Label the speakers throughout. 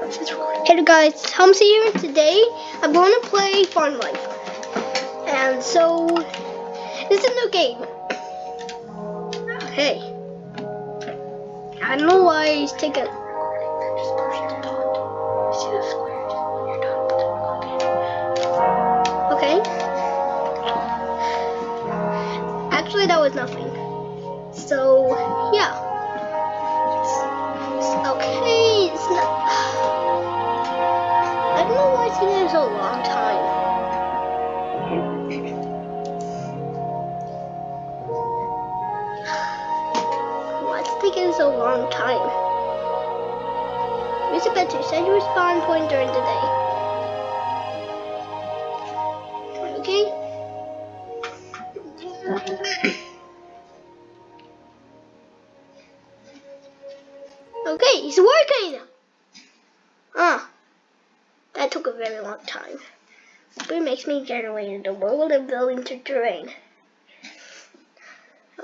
Speaker 1: Hey guys, it's Hamza here, and today I'm going to play Farm Life. And so, this is a new game. Hey, I don't know why he's taking. Okay. Actually, that was nothing. So, yeah. Okay, it's not. I don't know why it's taking so long time. Why it's taking so long time? Mr. Betty said you respond point during the day. Okay? Okay, it's working! That took a very long time. It makes me generate the world and building to terrain.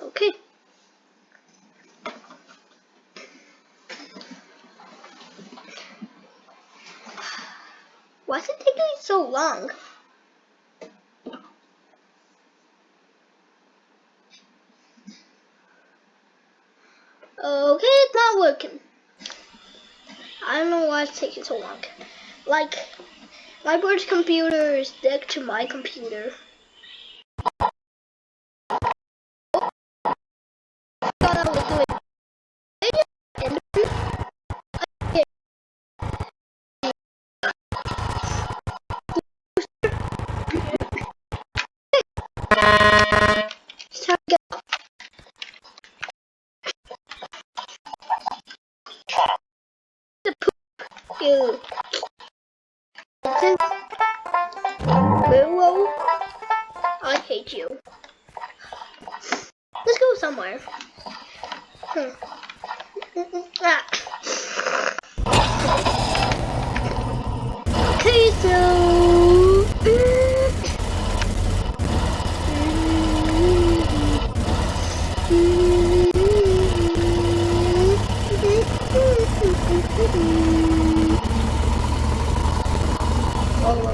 Speaker 1: Okay. Why is it taking so long? Okay, it's not working. I don't know why it's taking so long. Like, my bird's computer is next to my computer. I was doing and it's time to get the poop. Ew. Willow, I hate you. Let's go somewhere. Okay, so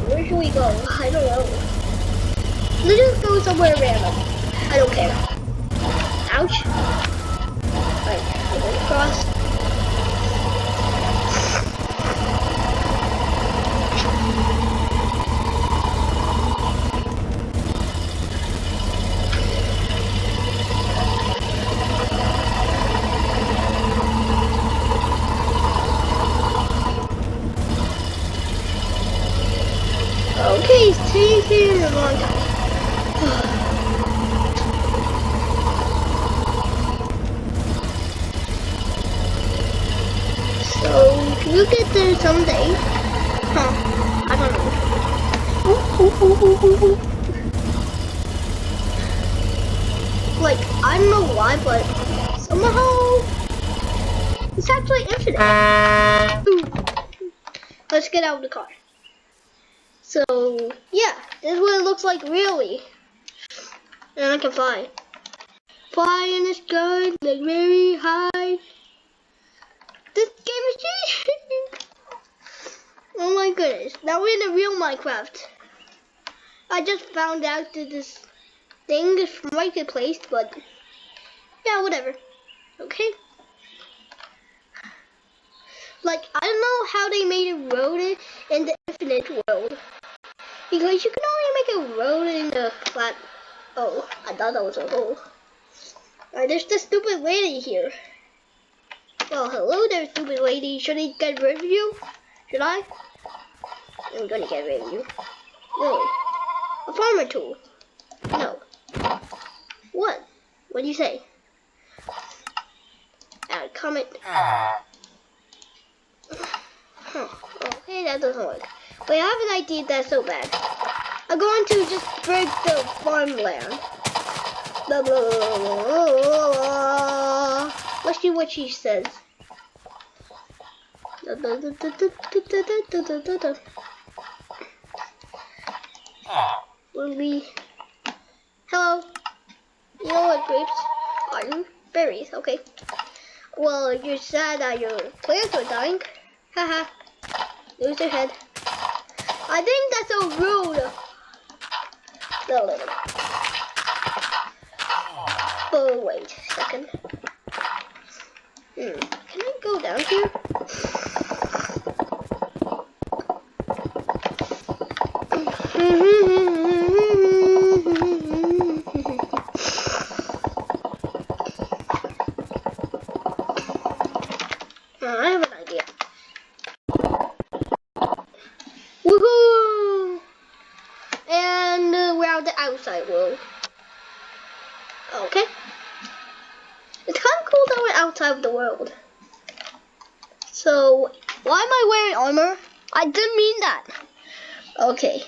Speaker 1: where should we go? I don't know. Let's just go somewhere random. I don't care. Ouch. Right, I'm going across. Okay, it's taking a long time. So, we'll get there someday. Huh, I don't know. Like, I don't know why, but somehow it's actually infinite. Let's get out of the car. So, yeah, this is what it looks like really. And I can fly. Fly in the sky, like very high. This game is cheating. Oh my goodness. Now we're in the real Minecraft. I just found out that this thing is from Marketplace, but yeah, whatever. Okay. Like, I don't know how they made a road in the infinite world. Because you can only make a road in the flat. Oh, I thought that was a hole. Alright, there's this stupid lady here. Well, hello there, stupid lady. Should I get rid of you? Should I? I'm gonna get rid of you. No. A farmer tool. No. What? What do you say? Comment. Okay, that doesn't work. Wait, I have an idea that's so bad. I'm going to just break the farmland. Blah, blah, blah, blah, blah. Let's see what she says. Hello. You know what grapes are? Berries. Okay. Well, you're sad that your plants are dying. Haha. Lose your head. I think that's so rude. No. Oh, wait a second. Can I go down here? I have an idea. Woohoo! And we're out the outside world. Okay. It's kind of cool that we're outside of the world. So, why am I wearing armor? I didn't mean that. Okay.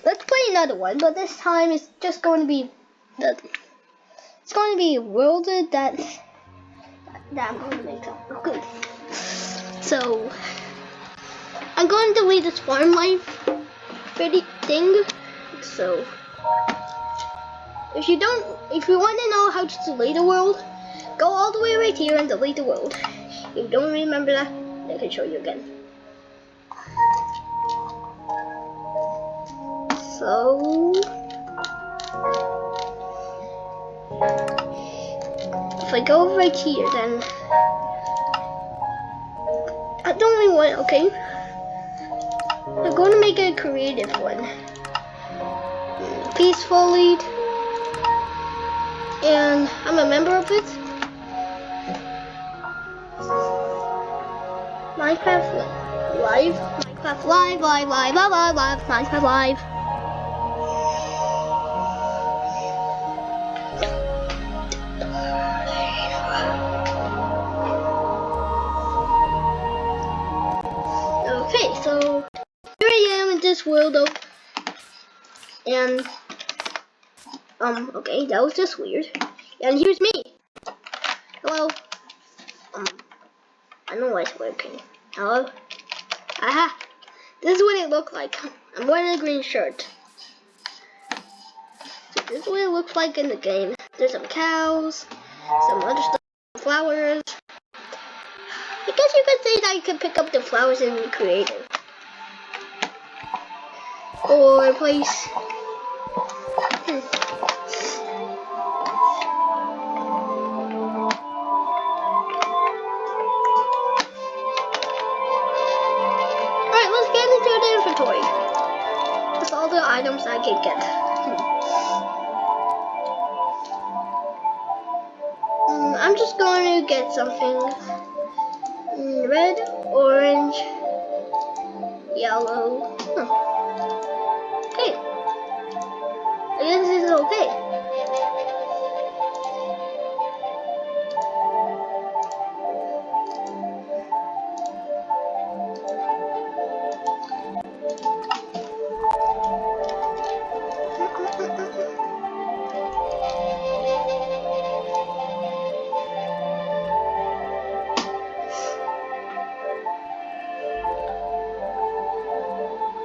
Speaker 1: Let's play another one, but this time it's just going to be it's going to be a world that I'm going to make up. Okay. So, I'm going to delete this farm life thing. So, if you want to know how to delete a world, go all the way right here and delete the world. If you don't remember that, I can show you again. So, if I go right here, then I don't really want. Okay, I'm going to make a creative one. Peaceful lead, and I'm a member of it. Minecraft live, Minecraft live, Minecraft live. Okay, so here I am in this world though, and okay, that was just weird. And here's me. Hello. I don't know why it's working. Hello. Aha. This is what it looked like. I'm wearing a green shirt. So this is what it looks like in the game. There's some cows, some other stuff, flowers. I guess you could say that you can pick up the flowers in creative. Or place. Alright, let's get into the inventory. That's all the items I can get. I'm just going to get something red, orange, yellow. Okay. I guess this is okay.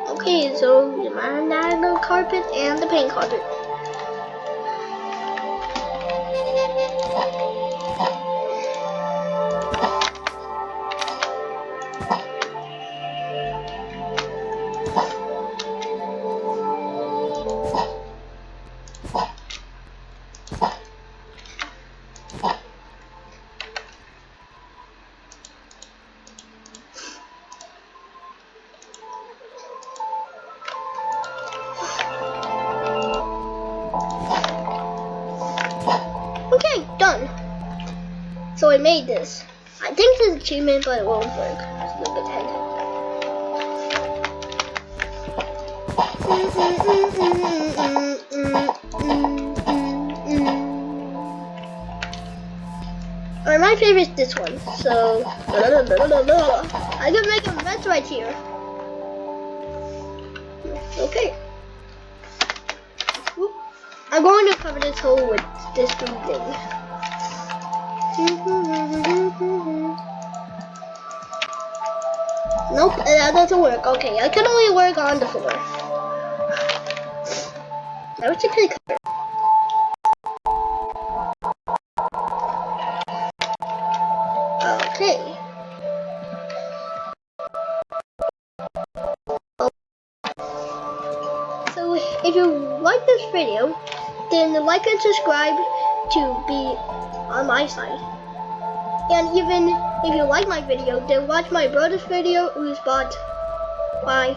Speaker 1: Okay, so the diagonal carpet and the paint carpet. Okay, done. So I made this. I think it's an achievement, but it won't work. Just look at head. Alright, my favorite is this one. So I can make a mess right here. Okay. I'm going to cover this hole with this blue thing. Nope, that doesn't work. Okay, I can only work on the floor. Now it's a good cover. Okay. if you like this video, then like and subscribe to be on my side. And even if you like my video, then watch my brother's video who's bought. Bye.